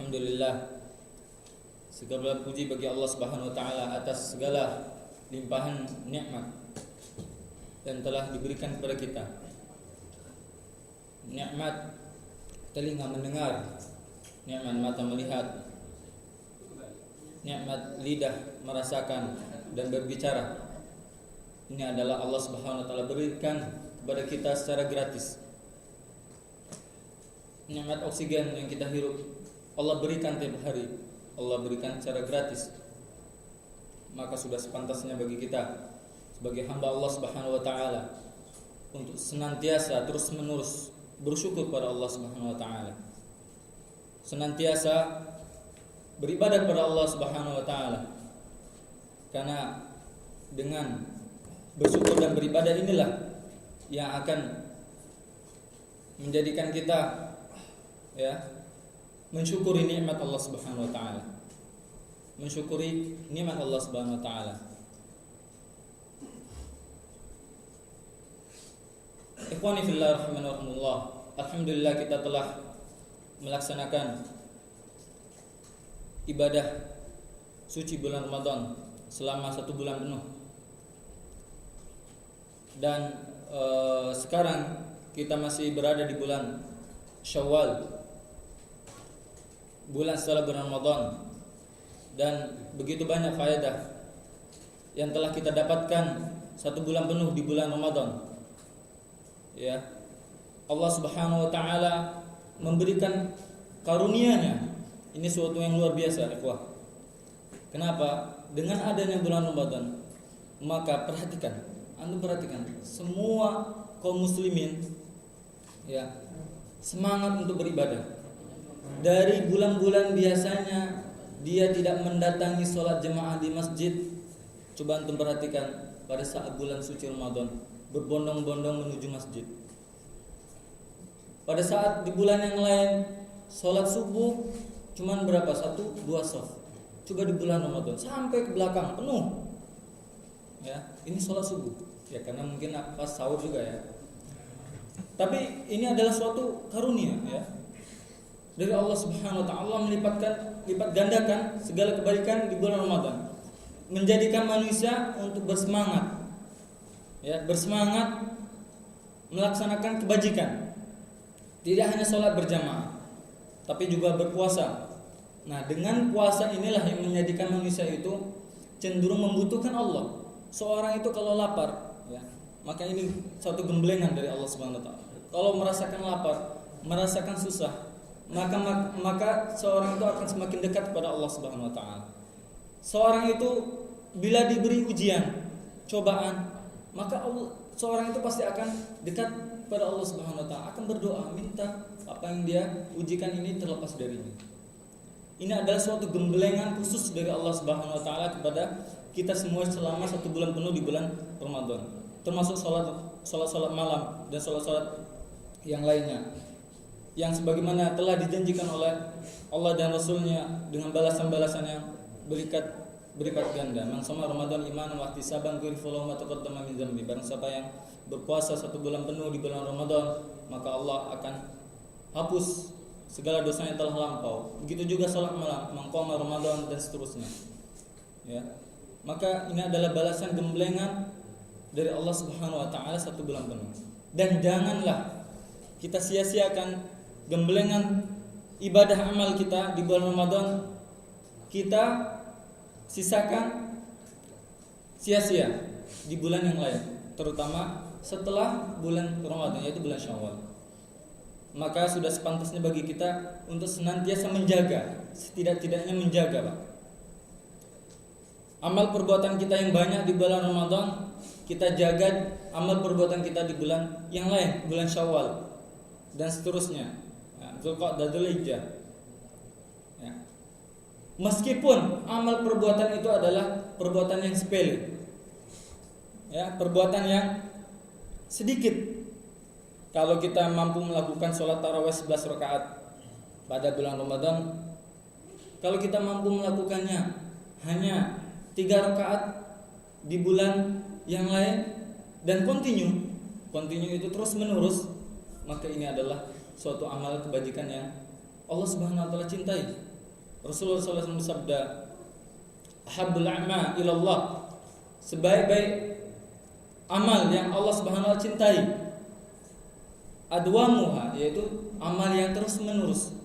Alhamdulillah, segala puji bagi Allah Subhanahu wa taala atas segala limpahan nikmat yang telah diberikan kepada kita. Nikmat telinga mendengar, nikmat mata melihat, nikmat lidah merasakan dan berbicara. Ini adalah Allah Subhanahu wa taala berikan kepada kita secara gratis. Nikmat oksigen yang kita hirup Allah berikan tiap hari, Allah berikan secara gratis. Maka sudah sepantasnya bagi kita sebagai hamba Allah Subhanahu wa taala untuk senantiasa terus-menerus bersyukur kepada Allah Subhanahu wa taala. Senantiasa beribadah kepada Allah Subhanahu wa taala. Karena dengan bersyukur dan beribadah inilah yang akan menjadikan kita mensyukuri nikmat Allah Subhanahu wa taala. Mensyukuri nikmat Allah Subhanahu wa taala. Ikhwani fillah rahimankumullah. Alhamdulillah kita telah melaksanakan ibadah suci bulan Ramadan selama 1 bulan penuh. Dan sekarang kita masih berada di bulan Syawal, bulan setelah bulan Ramadan, dan begitu banyak faedah yang telah kita dapatkan 1 bulan penuh di bulan Ramadan. Allah Subhanahu wa taala memberikan karunia-Nya. Ini suatu yang luar biasa, ikhwah. Kenapa? Dengan adanya bulan Ramadan, maka antum perhatikan semua kaum muslimin semangat untuk beribadah. Dari bulan-bulan biasanya dia tidak mendatangi sholat jemaah di masjid. Coba antum perhatikan pada saat bulan suci Ramadan, berbondong-bondong menuju masjid. Pada saat di bulan yang lain sholat subuh cuman berapa? 1-2 shaf. Coba di bulan Ramadan sampai ke belakang penuh. Ini sholat subuh. Karena mungkin pas sahur juga ya. Tapi ini adalah suatu karunia dari Allah Subhanahu wa taala. Allah lipat gandakan segala kebaikan di bulan Ramadan, menjadikan manusia untuk bersemangat bersemangat melaksanakan kebajikan. Tidak hanya sholat berjamaah, tapi juga berpuasa. Nah, dengan puasa inilah yang menjadikan manusia itu cenderung membutuhkan Allah. Seorang itu kalau lapar, maka ini satu gemblengan dari Allah Subhanahu wa taala. Kalau merasakan lapar, merasakan susah, maka seorang itu akan semakin dekat kepada Allah Subhanahu wa taala. Seorang itu bila diberi ujian, cobaan, maka seorang itu pasti akan dekat kepada Allah Subhanahu wa taala, akan berdoa minta apa yang dia ujikan ini terlepas darinya. Ini adalah suatu gemblengan khusus dari Allah Subhanahu wa taala kepada kita semua selama 1 bulan penuh di bulan Ramadan, termasuk salat malam dan salat yang lainnya, yang sebagaimana telah dijanjikan oleh Allah dan Rasul-Nya dengan balasan-balasan yang berlipat ganda. Man shoma Ramadan imanan wa ihtisaban ghufira lahu ma taqaddama min dzambi. Barang siapa yang berpuasa 1 bulan penuh di bulan Ramadan, maka Allah akan hapus segala dosa yang telah lampau. Begitu juga salat malam, man qama Ramadan dan seterusnya. Maka ini adalah balasan gemblengan dari Allah Subhanahu wa taala 1 bulan penuh. Dan janganlah kita sia-siakan gemblengan ibadah amal kita di bulan Ramadan, kita sisakan sia-sia di bulan yang lain, terutama setelah bulan Ramadan, yaitu bulan Syawal. Maka sudah sepantasnya bagi kita untuk senantiasa menjaga, setidak-tidaknya menjaga amal perbuatan kita yang banyak di bulan Ramadan. Kita jaga amal perbuatan kita di bulan yang lain, bulan Syawal dan seterusnya, Dzulqa'dah, Dzulhijjah. Meskipun amal perbuatan itu adalah perbuatan yang sepele, perbuatan yang sedikit. Kalau kita mampu melakukan sholat tarawih 11 rakaat pada bulan Ramadan, kalau kita mampu melakukannya hanya 3 rakaat di bulan yang lain dan continue itu terus menerus, maka ini adalah suatu amal kebajikan yang Allah Subhanahu wa taala cintai. Rasulullah SAW bersabda, "Ahabbul a'ma ilallah." Sebaik-baik amal yang Allah Subhanahu wa taala cintai, adwamuha, yaitu amal yang terus menerus.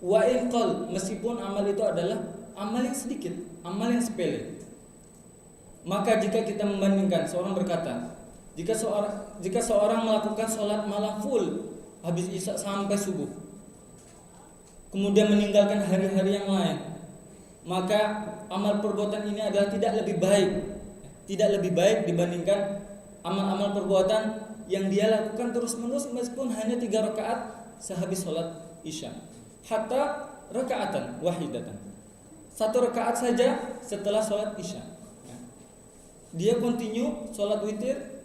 Wa inqal, meskipun amal itu adalah amal yang sedikit, amal yang sepele. Maka jika kita membandingkan, seorang berkata, jika seorang melakukan sholat malam full habis isya sampai subuh, kemudian meninggalkan hari-hari yang lain, maka amal perbuatan ini adalah tidak lebih baik dibandingkan amal-amal perbuatan yang dia lakukan terus-menerus meskipun hanya 3 rakaat sehabis sholat isya. Hatta rakaatan wahidatan, 1 rakaat saja setelah sholat isya. Dia continue sholat witir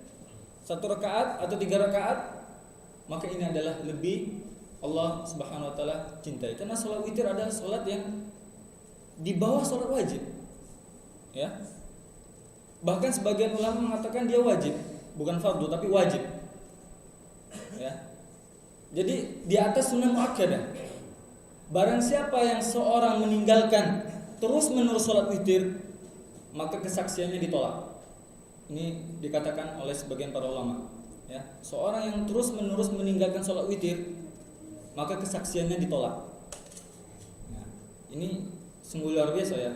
1 rakaat atau 3 rakaat, maka ini adalah lebih Allah Subhanahu wa taala cintai. Karena sholat witir adalah sholat yang di bawah sholat wajib, ya. Bahkan sebagian ulama mengatakan dia wajib, bukan fardu tapi wajib, ya. Jadi di atas sunnah muakkadah. Barang siapa yang seorang meninggalkan terus menerus sholat witir, maka kesaksiannya ditolak. Ini dikatakan oleh sebagian para ulama, ya. Seorang yang terus menerus meninggalkan sholat witir, maka kesaksiannya ditolak. Nah, ini sungguh luar biasa, ya,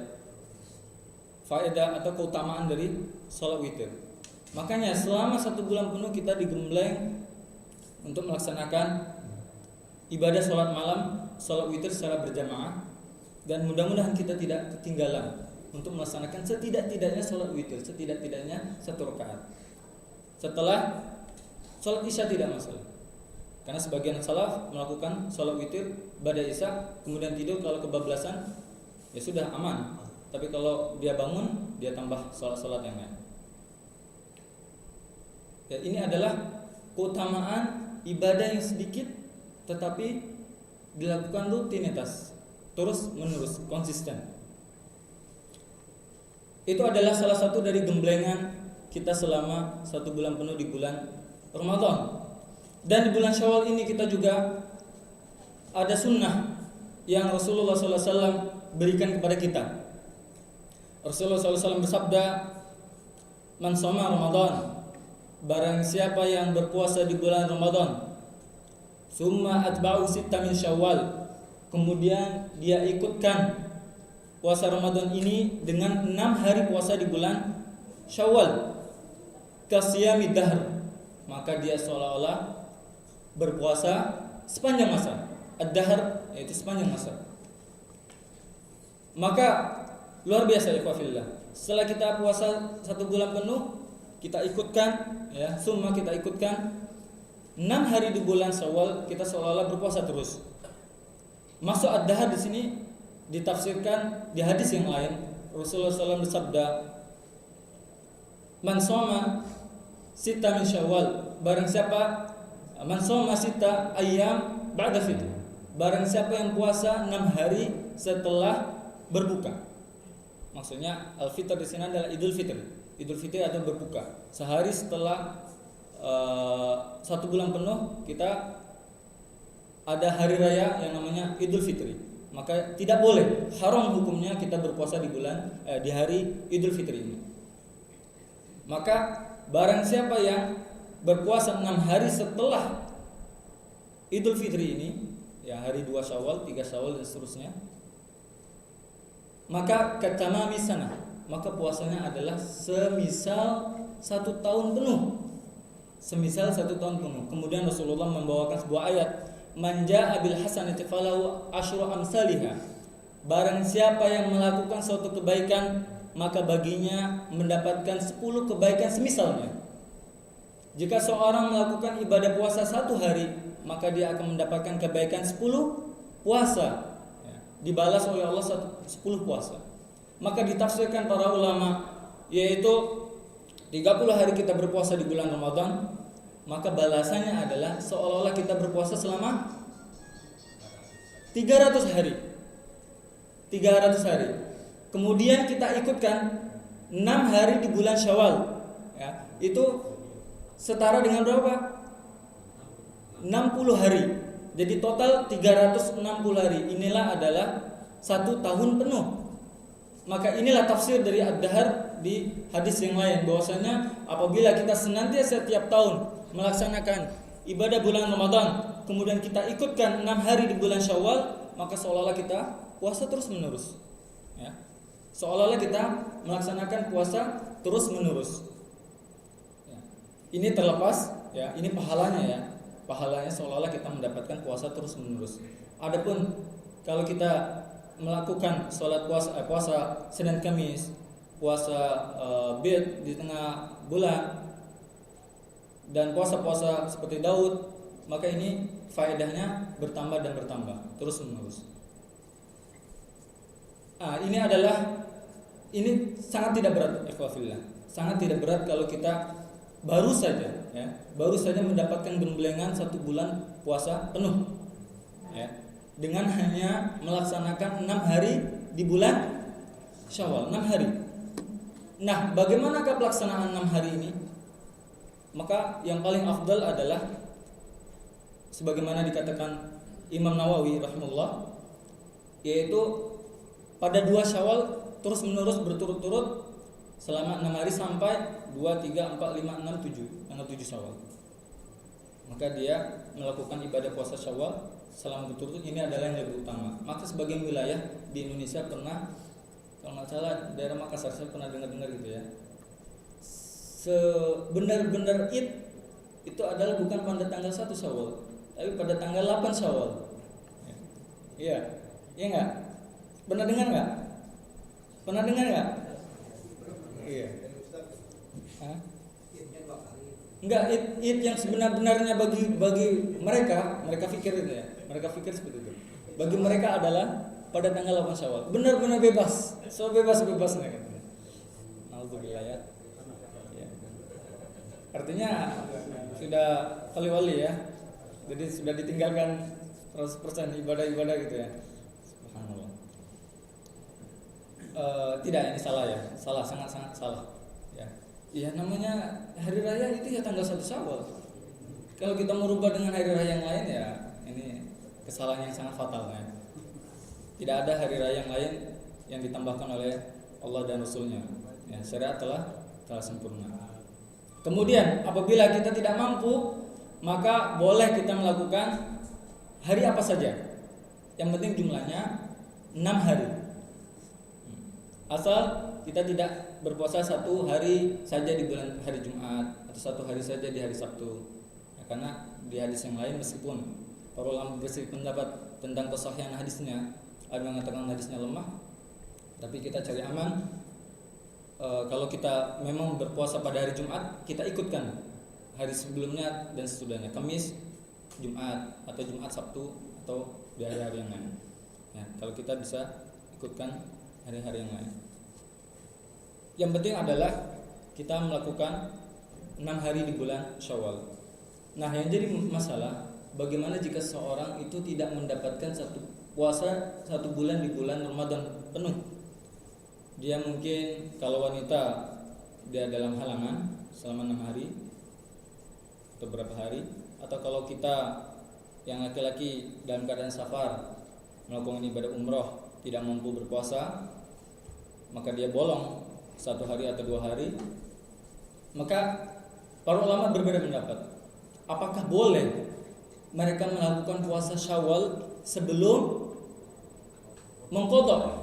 faedah atau keutamaan dari sholat witir. Makanya selama 1 bulan penuh kita digembleng untuk melaksanakan ibadah sholat malam, sholat witir secara berjamaah, dan mudah-mudahan kita tidak ketinggalan untuk melaksanakan setidak-tidaknya sholat witir, setidak-tidaknya 1 rakaat. Setelah sholat isya tidak masalah, karena sebagian salaf melakukan sholat witir pada isya kemudian tidur, kalau kebablasan ya sudah aman. Tapi kalau dia bangun, dia tambah sholat-sholat yang lain. Ya, ini adalah keutamaan ibadah yang sedikit tetapi dilakukan rutinitas, terus menerus, konsisten. Itu adalah salah satu dari gemblengan kita selama 1 bulan penuh di bulan Ramadan. Dan di bulan Syawal ini kita juga ada sunnah yang Rasulullah SAW berikan kepada kita. Rasulullah SAW bersabda, "Man shoma Ramadan," barang siapa yang berpuasa di bulan Ramadan, "summa atba'u sitta min Syawal," kemudian dia ikutkan puasa Ramadan ini dengan 6 hari puasa di bulan Syawal, "kasiyami dahr," maka dia seolah-olah berpuasa sepanjang masa. Ad-dahr yaitu sepanjang masa. Maka luar biasa, ikhwafillah. Setelah kita puasa 1 bulan penuh, kita ikutkan, ya, summa kita ikutkan 6 hari di bulan Syawal, kita seolah-olah berpuasa terus. Masuk ad-dahr di sini ditafsirkan di hadis yang lain. Rasulullah SAW bersabda, "Man shoma sitta min Syawal," barang siapa man shoma sitta ayyam ba'da fitr, barang siapa yang puasa 6 hari setelah berbuka. Maksudnya al-fitr di sini adalah Idul Fitri. Idul Fitri atau berbuka. Sehari setelah 1 bulan penuh kita ada hari raya yang namanya Idul Fitri. Maka tidak boleh, haram hukumnya kita berpuasa di hari Idul Fitri ini. Maka barang siapa yang berpuasa 6 hari setelah Idul Fitri ini, ya, hari 2 Syawal, 3 Syawal dan seterusnya, maka katamami sana, maka puasanya adalah semisal 1 tahun penuh. Semisal 1 tahun penuh. Kemudian Rasulullah membawakan sebuah ayat, "Man jaa'a bil hasanati falahu asyru amsalihha." Barang siapa yang melakukan suatu kebaikan, maka baginya mendapatkan 10 kebaikan semisalnya. Jika seorang melakukan ibadah puasa 1 hari, maka dia akan mendapatkan kebaikan 10 puasa. Dibalas oleh Allah 10 puasa. Maka ditafsirkan para ulama, yaitu 30 hari kita berpuasa di bulan Ramadan, maka balasannya adalah seolah-olah kita berpuasa selama 300 hari. 300 hari. Kemudian kita ikutkan 6 hari di bulan Syawal, ya, itu setara dengan berapa? 60 hari. Jadi total 360 hari. Inilah adalah 1 tahun penuh. Maka inilah tafsir dari Ad-Dahar di hadis yang lain, bahwasanya apabila kita senantiasa setiap tahun melaksanakan ibadah bulan Ramadan, kemudian kita ikutkan 6 hari di bulan Syawal, maka seolah-olah kita puasa terus menerus. Ya. Seolah-olah kita melaksanakan puasa terus menerus. Ya. Ini terlepas, ya, ini pahalanya ya. Pahalanya seolah-olah kita mendapatkan puasa terus menerus. Adapun kalau kita melakukan sholat puasa Senin Kamis, puasa Bid di tengah bulan, dan puasa-puasa seperti Daud, maka ini faedahnya bertambah dan bertambah terus menerus. Ini sangat tidak berat, ikhwafillah. Sangat tidak berat kalau kita baru saja mendapatkan gembelengan 1 bulan puasa penuh, ya, dengan hanya melaksanakan 6 hari di bulan Syawal, 6 hari. Nah, bagaimanakah pelaksanaan 6 hari ini? Maka yang paling afdal adalah sebagaimana dikatakan Imam Nawawi rahimahullah, yaitu pada 2 Syawal terus menerus berturut-turut selama 6 hari sampai 2, 3, 4, 5, 6, 7, tanggal 7 Syawal. Maka dia melakukan ibadah puasa Syawal selama berturut-turut. Ini adalah yang lebih utama. Maka sebagian wilayah di Indonesia pernah, kalau nggak salah daerah Makassar, saya pernah dengar gitu ya, sebenar-benar Id itu adalah bukan pada tanggal 1 Syawal, tapi pada tanggal 8 Syawal. Iya, iya nggak? Pernah dengar nggak? Pernah dengar nggak? Iya. Enggak, Id yang sebenar-benarnya bagi mereka pikir itu ya. Mereka pikir seperti itu. Bagi mereka adalah pada tanggal 8 Syawal. Benar-benar bebas. Sebebas-bebasnya gitu. Alhamdulillah ya. Artinya sudah wali-wali ya. Jadi sudah ditinggalkan 100% ibadah-ibadah gitu ya. Subhanallah. Tidak, ini salah ya. Sangat-sangat salah. Ya namanya hari raya itu ya tanggal 1 Syawal. Kalau kita merubah dengan hari raya yang lain, ya ini kesalahan yang sangat fatal ya. Tidak ada hari raya yang lain yang ditambahkan oleh Allah dan Rasulnya. Ya, syariat telah sempurna. Kemudian apabila kita tidak mampu, maka boleh kita melakukan hari apa saja. Yang penting jumlahnya 6 hari. Asal kita tidak berpuasa 1 hari saja di bulan hari Jumat atau 1 hari saja di hari Sabtu. Ya, karena di hadis yang lain meskipun para ulama berselisih pendapat tentang kesahihan hadisnya, ada yang mengatakan hadisnya lemah, tapi kita cari aman. Kalau kita memang berpuasa pada hari Jumat, kita ikutkan hari sebelumnya dan sesudahnya, Kamis, Jumat atau Jumat, Sabtu atau di hari-hari yang lain. Ya, kalau kita bisa ikutkan hari-hari yang lain. Yang penting adalah kita melakukan 6 hari di bulan Syawal. Nah, yang jadi masalah, bagaimana jika seorang itu tidak mendapatkan puasa 1 bulan di bulan Ramadan penuh? Dia mungkin kalau wanita dia dalam halangan selama 6 hari atau berapa hari, atau kalau kita yang laki-laki dalam keadaan safar melakukan ibadah umroh tidak mampu berpuasa, maka dia bolong 1 hari atau 2 hari. Maka para ulama berbeda pendapat. Apakah boleh mereka melakukan puasa Syawal sebelum mengqadha?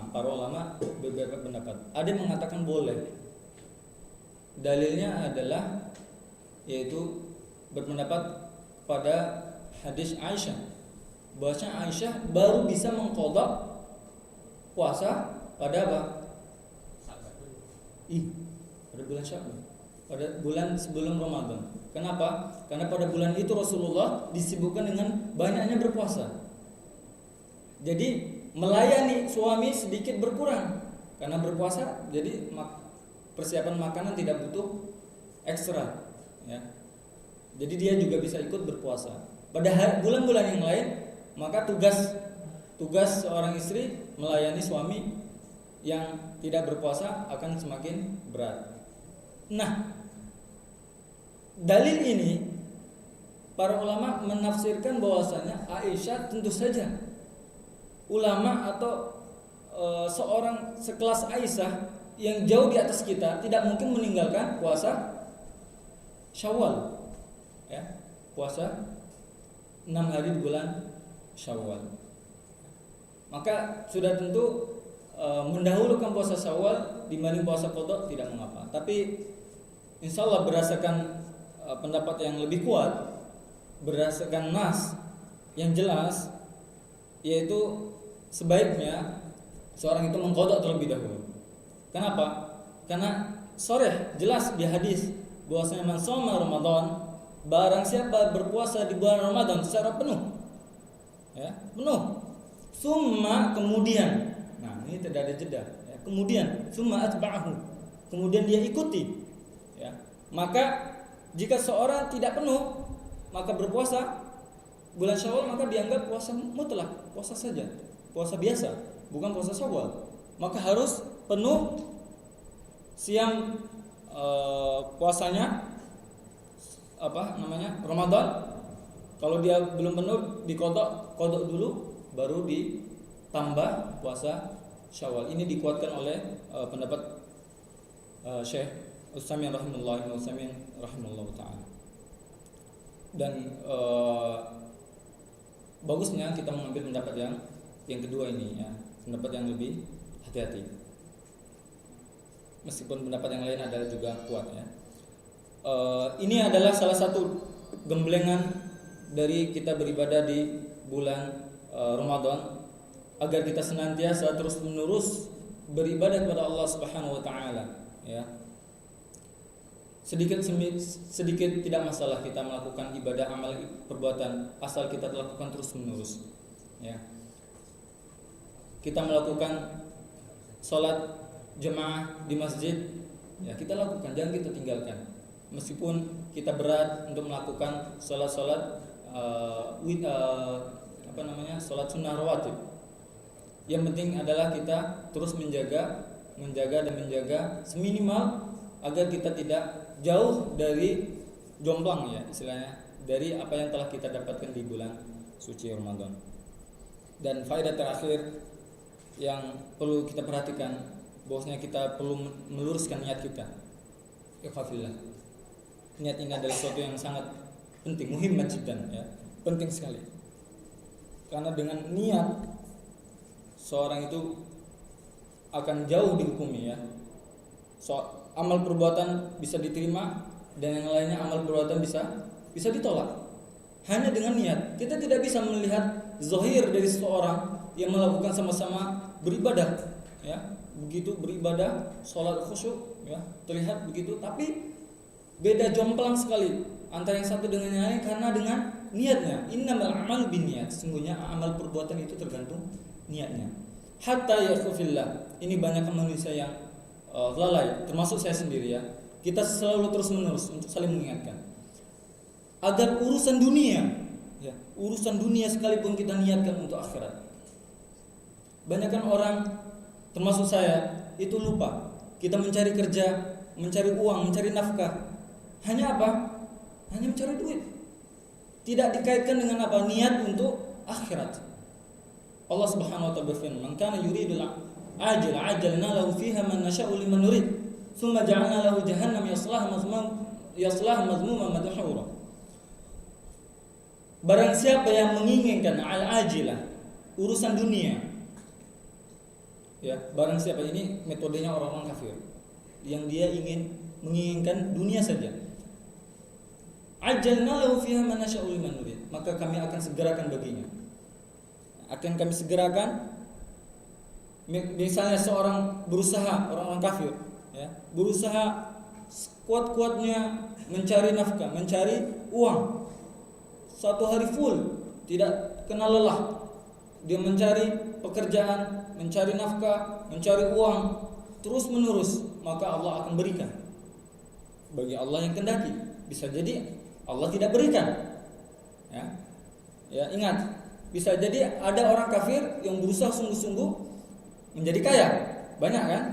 Para ulama berbeda pendapat. Ada yang mengatakan boleh. Dalilnya adalah yaitu berpendapat pada hadis Aisyah, bahwasanya Aisyah baru bisa mengqadha puasa pada apa? Pada bulan Syawal, pada bulan sebelum Ramadan. Kenapa? Karena pada bulan itu Rasulullah disibukkan dengan banyaknya berpuasa. Jadi melayani suami sedikit berkurang karena berpuasa. Jadi persiapan makanan tidak butuh ekstra, ya. Jadi dia juga bisa ikut berpuasa. Pada bulan-bulan yang lain, maka tugas seorang istri melayani suami yang tidak berpuasa akan semakin berat. Nah, dalil ini para ulama menafsirkan bahwasanya Aisyah tentu saja ulama atau seorang sekelas Aisyah yang jauh di atas kita tidak mungkin meninggalkan puasa Syawal, ya, puasa 6 hari di bulan Syawal. Maka sudah tentu mendahulukan puasa Syawal dibanding puasa qada tidak mengapa. Tapi insya Allah berdasarkan pendapat yang lebih kuat, berdasarkan nas yang jelas, yaitu sebaiknya seorang itu mengqada terlebih dahulu. Kenapa? Karena sharih jelas di hadis bahwasanya man shoma Ramadan, barang siapa berpuasa di bulan Ramadan secara penuh, ya, penuh. Summa kemudian, nah ini tidak ada jeda, ya, kemudian summa atba'ahu, kemudian dia ikuti, ya. Maka jika seorang tidak penuh maka berpuasa bulan Syawal, maka dianggap puasa mutlak, puasa saja, puasa biasa, bukan puasa Syawal. Maka harus penuh siang puasanya Ramadan. Kalau dia belum penuh dikodok dulu, baru ditambah puasa Syawal. Ini dikuatkan oleh pendapat Syekh Utsaimin rahimahullah taala. Dan bagusnya kita mengambil pendapat yang kedua ini, ya, pendapat yang lebih hati-hati. Meskipun pendapat yang lain adalah juga kuat, ya. Ini adalah salah satu gemblengan dari kita beribadah di bulan Ramadan, agar kita senantiasa terus-menerus beribadah kepada Allah Subhanahu wa taala, ya. Sedikit tidak masalah kita melakukan ibadah amal perbuatan asal kita lakukan terus-menerus, ya. Kita melakukan sholat jemaah di masjid, ya, kita lakukan, jangan kita tinggalkan. Meskipun kita berat untuk melakukan sholat sunnah rawatib, yang penting adalah kita terus menjaga seminimal agar kita tidak jauh dari jomplang, ya, istilahnya, dari apa yang telah kita dapatkan di bulan suci Ramadan. Dan faedah terakhir yang perlu kita perhatikan, bahwasanya kita perlu meluruskan niat kita. Ikhwafillah, niat ini adalah sesuatu yang sangat penting, muhim jiddan, ya, penting sekali. Karena dengan niat seorang itu akan jauh dihukumi, ya. Amal perbuatan bisa diterima dan yang lainnya amal perbuatan bisa ditolak. Hanya dengan niat. Kita tidak bisa melihat zahir dari seseorang yang melakukan sama-sama beribadah, ya. Begitu beribadah, sholat khusyuk, ya, terlihat begitu, tapi beda jomplang sekali antara yang satu dengan yang lain karena dengan niatnya. Innamal a'malu binniyat. Sesungguhnya amal perbuatan itu tergantung niatnya. Hatta yakhufillah. Ini banyak manusia yang lalai, termasuk saya sendiri, ya. Kita selalu terus-menerus untuk saling mengingatkan agar urusan dunia, ya, urusan dunia sekalipun kita niatkan untuk akhirat. Banyakkan orang, termasuk saya, itu lupa. Kita mencari kerja, mencari uang, mencari nafkah. Hanya apa? Hanya mencari duit. Tidak dikaitkan dengan apa? Niat untuk akhirat. Allah Subhanahu wa taala berfirman, "Man kana yuridul ajalna lahu fiha man nasha'u liman nurid, tsumma ja'alna lahu jahannam yaslaha mazmuman madhura." Barang siapa yang menginginkan al-ajilah, urusan dunia, ya, barang siapa, ini metodenya orang-orang kafir yang dia menginginkan dunia saja. Ajalna lahu fiha man nasha'u liman nurid, maka kami akan segerakan baginya. Akan kami segerakan. Misalnya seorang berusaha, orang-orang kafir, ya, berusaha kuat-kuatnya mencari nafkah, mencari uang, satu hari full, tidak kenal lelah. Dia mencari pekerjaan, mencari nafkah, mencari uang, terus menerus, maka Allah akan berikan. Bagi Allah yang kendaki. Bisa jadi Allah tidak berikan, ya. Ya, ingat, bisa jadi ada orang kafir yang berusaha sungguh-sungguh menjadi kaya, banyak kan?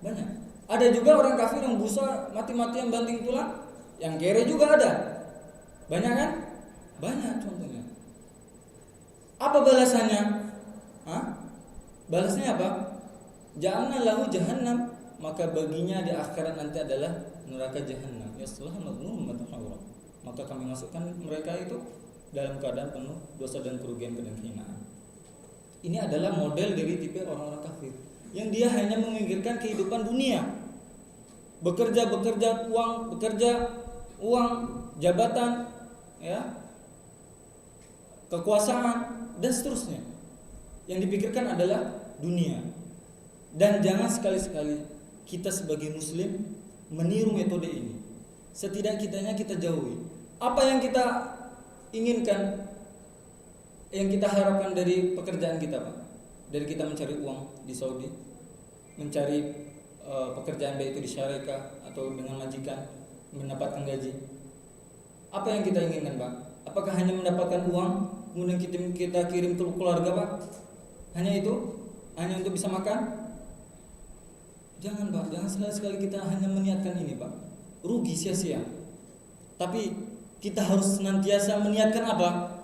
Banyak. Ada juga orang kafir yang berusaha mati-matian banting tulang, yang kere juga ada. Banyak kan? Banyak contohnya. Apa balasannya? Balasnya apa? Ja'alna lahu jahannam, maka baginya di akhirat nanti adalah neraka jahannam. Yaslaha madhmuman madhura. Maka kami masukkan mereka itu dalam keadaan penuh dosa dan kerugian dan kehinaan. Ini adalah model dari tipe orang-orang kafir yang dia hanya memikirkan kehidupan dunia. Bekerja uang, jabatan, ya, kekuasaan dan seterusnya. Yang dipikirkan adalah dunia. Dan jangan sekali-sekali kita sebagai muslim meniru metode ini. Setidak-tidaknya kita jauhi. Apa yang kita inginkan, yang kita harapkan dari pekerjaan kita, Pak? Dari kita mencari uang di Saudi, mencari pekerjaan baik itu di syarikat atau dengan majikan, mendapatkan gaji. Apa yang kita inginkan, Pak? Apakah hanya mendapatkan uang kemudian kita kirim ke keluarga, Pak? Hanya itu? Hanya untuk bisa makan? Jangan, Pak. Jangan sekali-sekali kita hanya meniatkan ini, Pak. Rugi sia-sia. Tapi kita harus senantiasa meniatkan apa?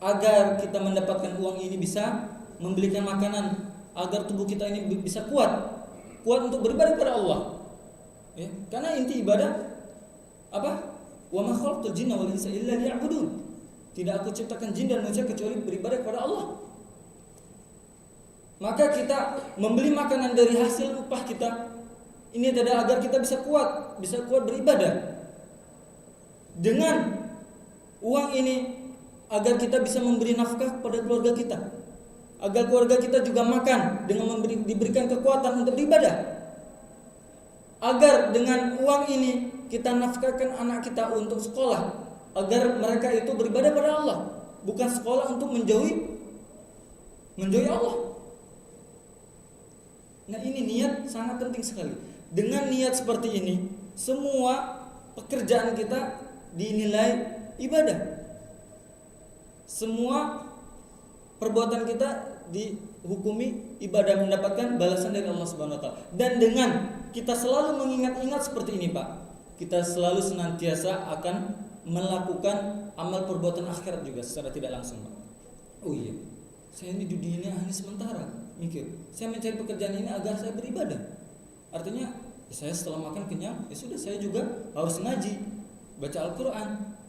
Agar kita mendapatkan uang ini bisa membelikan makanan, agar tubuh kita ini bisa kuat untuk beribadah kepada Allah. Ya, karena inti ibadah apa? Wa ma khalaqtul jinna wal insa illa liya'budun. Tidak aku ciptakan jin dan manusia kecuali beribadah kepada Allah. Maka kita membeli makanan dari hasil upah kita ini adalah agar kita bisa kuat beribadah. Dengan uang ini agar kita bisa memberi nafkah kepada keluarga kita, agar keluarga kita juga makan dengan diberikan kekuatan untuk beribadah. Agar dengan uang ini kita nafkahkan anak kita untuk sekolah, agar mereka itu beribadah pada Allah, bukan sekolah untuk menjauhi Allah. Nah, ini niat sangat penting sekali. Dengan niat seperti ini, semua pekerjaan kita dinilai ibadah. Semua perbuatan kita dihukumi ibadah, mendapatkan balasan dari Allah Subhanahu wa taala. Dan dengan kita selalu mengingat-ingat seperti ini, Pak, kita selalu senantiasa akan melakukan amal perbuatan akhirat juga secara tidak langsung, Pak. Oh iya, saya ini di dunia hanya sementara, mikir. Saya mencari pekerjaan ini agar saya beribadah. Artinya, saya setelah makan kenyang, ya sudah, saya juga harus ngaji, baca Al-Quran,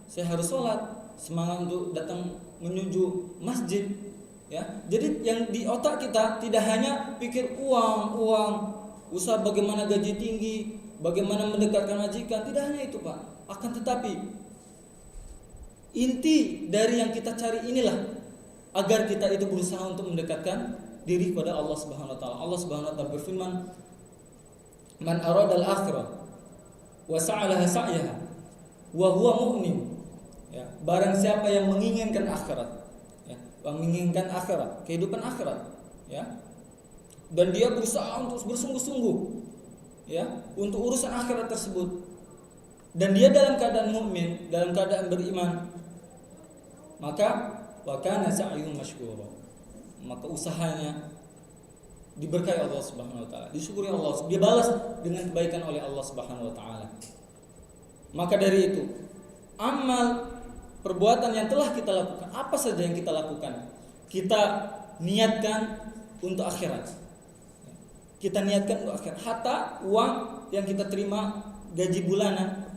saya harus sholat, semangat untuk datang menuju masjid. Ya, jadi yang di otak kita tidak hanya pikir uang, usaha bagaimana gaji tinggi, bagaimana mendekatkan majikan, tidak hanya itu, Pak. Akan tetapi inti dari yang kita cari inilah agar kita itu berusaha untuk mendekatkan diri kepada Allah Subhanahu wa taala. Allah Subhanahu wa taala berfirman, "Man aradal akhirah wa sa'alaha sa'yaha wa huwa mu'min." Ya, barang siapa yang menginginkan akhirat, ya, menginginkan akhirat, kehidupan akhirat, ya, dan dia berusaha untuk bersungguh-sungguh, ya, untuk urusan akhirat tersebut, dan dia dalam keadaan mukmin, dalam keadaan beriman, maka wa kana sa'yuhu mashkura, maka usahanya diberkahi Allah Subhanahu wa taala, disyukuri Allah, dia balas dengan kebaikan oleh Allah Subhanahu wa taala. Maka dari itu, amal perbuatan yang telah kita lakukan, apa saja yang kita lakukan, kita niatkan untuk akhirat. Kita niatkan untuk akhirat. Hatta uang yang kita terima, gaji bulanan,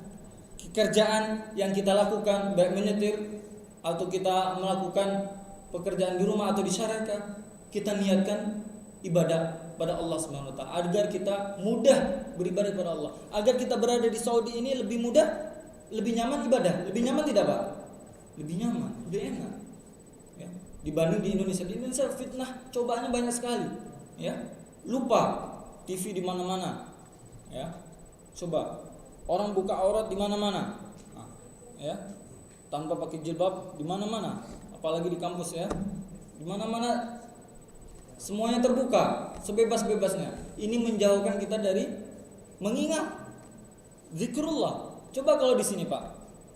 kerjaan yang kita lakukan, baik menyetir atau kita melakukan pekerjaan di rumah atau di syarikat, kita niatkan ibadah pada Allah Subhanahu wa taala agar kita mudah beribadah kepada Allah, agar kita berada di Saudi ini lebih mudah, lebih nyaman ibadah. Lebih nyaman tidak, Pak? Lebih nyaman, lebih enak, ya, dibanding di Indonesia. Di Indonesia fitnah cobaannya banyak sekali, ya. Lupa TV di mana-mana, ya. Coba orang buka aurat di mana-mana, ya, tanpa pakai jilbab di mana-mana, apalagi di kampus, ya, di mana-mana semuanya terbuka sebebas-bebasnya. Ini menjauhkan kita dari mengingat zikrullah. Coba kalau di sini, Pak,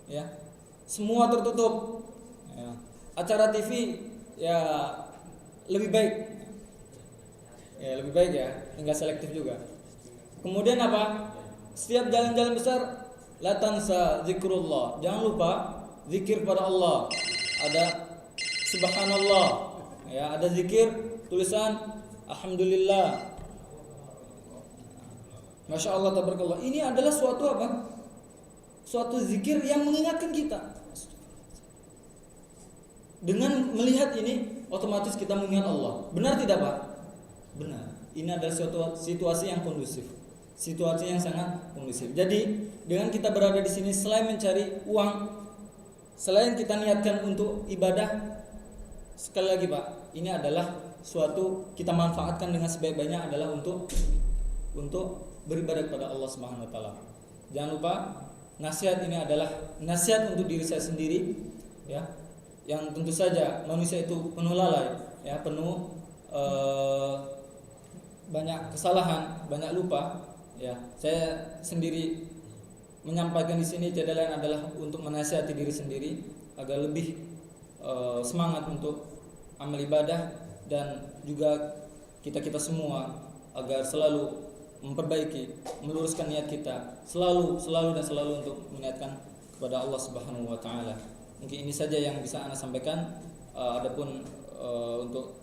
ya, semua tertutup, ya, acara TV ya lebih baik, ya, tinggal selektif juga. Kemudian apa? Setiap jalan-jalan besar, la tansa zikrullah, jangan lupa zikir pada Allah. Ada subhanallah, ya, ada zikir tulisan Alhamdulillah. Masya Allah, tabarakallah. Ini adalah suatu apa? Suatu zikir yang mengingatkan kita. Dengan melihat ini, otomatis kita mengingat Allah. Benar tidak Pak? Benar. Ini adalah suatu situasi yang kondusif. Situasi yang sangat kondusif. Jadi, dengan kita berada di sini, selain mencari uang, selain kita niatkan untuk ibadah, sekali lagi Pak, ini adalah suatu kita manfaatkan dengan sebaik-baiknya adalah untuk beribadah kepada Allah Subhanahu wa taala. Jangan lupa nasihat ini adalah nasihat untuk diri saya sendiri, ya. Yang tentu saja manusia itu penuh lalai, ya, penuh banyak kesalahan, banyak lupa, ya. Saya sendiri menyampaikan di sini tidak lain adalah untuk menasihati diri sendiri agar lebih semangat untuk amal ibadah, dan juga kita semua agar selalu memperbaiki, meluruskan niat kita, selalu untuk meniatkan kepada Allah Subhanahu wa taala. Mungkin ini saja yang bisa Anda sampaikan. Adapun untuk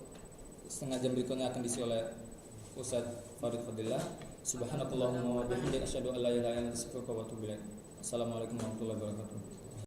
setengah jam berikutnya akan diisi oleh Ustaz Farid Fadillah. Subhanakallahumma wa bihamdika asyhadu an la ilaha illa anta astaghfiruka wa atubu ilaik. Assalamualaikum warahmatullahi wabarakatuh.